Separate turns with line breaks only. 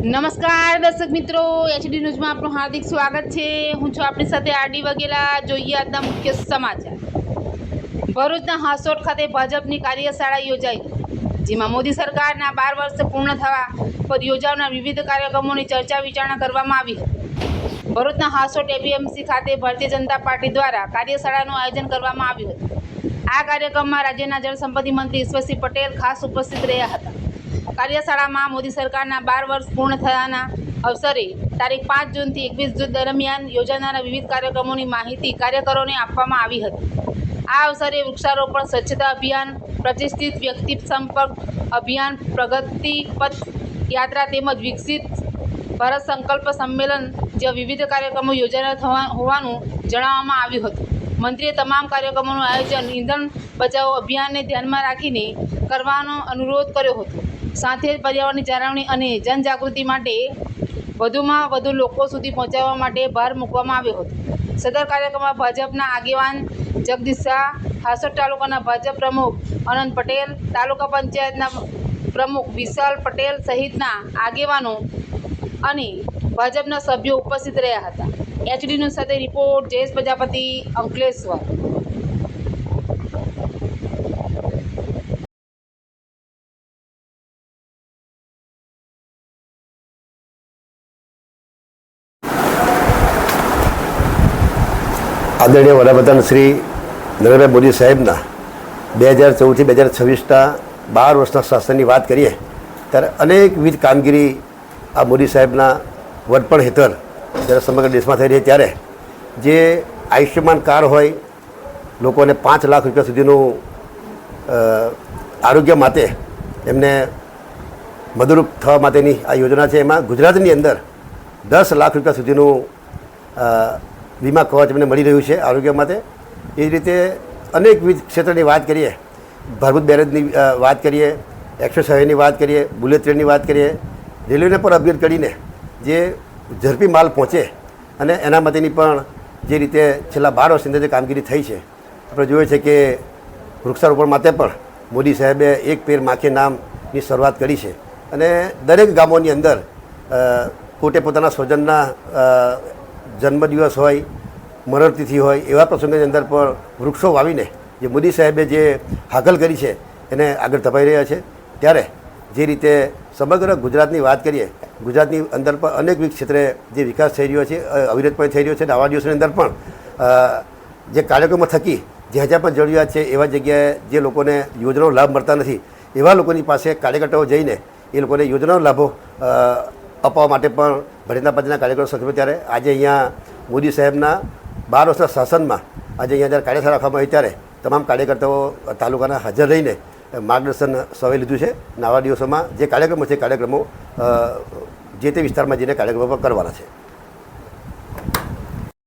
નમસ્કાર દર્શક મિત્રો, એચડી ન્યૂઝમાં આપનું હાર્દિક સ્વાગત છે। હું છું આપણી સાથે આરડી વાઘેલા। જોઈએ આજના મુખ્ય સમાચાર। ભરૂચના હાંસોટ ખાતે ભાજપની કાર્યશાળા યોજાઈ, જેમાં મોદી સરકારના 12 વર્ષ પૂર્ણ થવા પર યોજાનાર વિવિધ કાર્યક્રમોની ચર્ચા વિચારણા કરવામાં આવી હતી। ભરૂચના હાંસોટ એપીએમસી ખાતે ભારતીય જનતા પાર્ટી દ્વારા કાર્યશાળાનું આયોજન કરવામાં આવ્યું હતું। આ કાર્યક્રમમાં રાજ્યના જળસંપત્તિ મંત્રી ઈશ્વરસિંહ પટેલ ખાસ ઉપસ્થિત રહ્યા હતા। કાર્યશાળામાં મોદી સરકારના 12 વર્ષ પૂર્ણ થયાના અવસરે તારીખ 5 જૂનથી 21 જૂન દરમિયાન યોજાનારા વિવિધ કાર્યક્રમોની માહિતી કાર્યકરોને આપવામાં આવી હતી। આ અવસરે વૃક્ષારોપણ, સ્વચ્છતા અભિયાન, પ્રતિષ્ઠિત વ્યક્તિ સંપર્ક અભિયાન, પ્રગતિ પથ યાત્રા તેમજ વિકસિત ભારત સંકલ્પ સંમેલન જેવા વિવિધ કાર્યક્રમો યોજાનાર હોવાનું જણાવવામાં આવ્યું હતું। મંત્રીએ તમામ કાર્યક્રમોનું આયોજન ઇંધણ બચાવો અભિયાનને ધ્યાનમાં રાખીને કરવાનો અનુરોધ કર્યો હતો। સાથે જ પર્યાવરણની જાળવણી અને જનજાગૃતિ માટે વધુમાં વધુ લોકો સુધી પહોંચાડવા માટે ભાર મૂકવામાં આવ્યો હતો। સદર કાર્યક્રમમાં ભાજપના આગેવાન જગદીશ શાહ, હાંસોટ તાલુકાના ભાજપ પ્રમુખ અનંત પટેલ, તાલુકા પંચાયતના પ્રમુખ વિશાલ પટેલ સહિતના આગેવાનો અને ભાજપના સભ્યો ઉપસ્થિત રહ્યા હતા। એચડી ન્યૂઝ સાથે રિપોર્ટ જયેશ પ્રજાપતિ, અંકલેશ્વર।
આદરણીય વડાપ્રધાન શ્રી નરેન્દ્રભાઈ મોદી સાહેબના 2014થી 2026ના 12 વર્ષના શાસનની વાત કરીએ ત્યારે અનેકવિધ કામગીરી આ મોદી સાહેબના વડપણ હેઠળ જ્યારે સમગ્ર દેશમાં થઈ રહી ત્યારે જે આયુષ્યમાન કાર્ડ હોય, લોકોને 5 લાખ રૂપિયા સુધીનું આરોગ્ય માટે એમને મદદરૂપ થવા માટેની આ યોજના છે। એમાં ગુજરાતની અંદર 10 લાખ રૂપિયા સુધીનું વીમા કવચ એમને મળી રહ્યું છે આરોગ્ય માટે। એ જ રીતે અનેકવિધ ક્ષેત્રની વાત કરીએ, ભારત બેરેજની વાત કરીએ, એક્સપ્રેસ હાઈવેની વાત કરીએ, બુલેટ ટ્રેનની વાત કરીએ, રેલવેને પણ અપગ્રેડ કરીને જે ઝડપી માલ પહોંચે અને એના માટેની પણ જે રીતે છેલ્લા 12 વર્ષની અંદર જે કામગીરી થઈ છે, આપણે જોઈએ છે કે વૃક્ષારોપણ માટે પણ મોદી સાહેબે એક પેડ માખે નામની શરૂઆત કરી છે અને દરેક ગામોની અંદર પોતે પોતાના સ્વજનના જન્મદિવસ હોય, મરણતિથિ હોય એવા પ્રસંગોની અંદર પણ વૃક્ષો વાવીને જે મોદી સાહેબે જે હાકલ કરી છે એને આગળ ધપાઈ રહ્યા છે। ત્યારે જે રીતે સમગ્ર ગુજરાતની વાત કરીએ, ગુજરાતની અંદર પણ અનેકવિધ ક્ષેત્રે જે વિકાસ થઈ રહ્યો છે, અવિરતપણે થઈ રહ્યો છે। આવા દિવસોની અંદર પણ જે કાર્યક્રમો થકી જ્યાં જ્યાં પણ જરૂરિયાત છે એવા જગ્યાએ જે લોકોને યોજનાનો લાભ મળતા નથી એવા લોકોની પાસે કાર્યકર્તાઓ જઈને એ લોકોને યોજનાનો લાભો અપાવવા માટે પણ ભરેના પંચના કાર્યક્રમો સક્રિય। ત્યારે આજે અહીંયા મોદી સાહેબના 12 વર્ષના શાસનમાં આજે અહીંયા જ્યારે કાર્યશાળા રાખવામાં આવી ત્યારે તમામ કાર્યકર્તાઓ તાલુકાના હાજર રહીને માર્ગદર્શન સૌએ લીધું છે અને આવા દિવસોમાં જે કાર્યક્રમો છે કાર્યક્રમો જે તે વિસ્તારમાં જઈને કાર્યક્રમો કરવાના છે।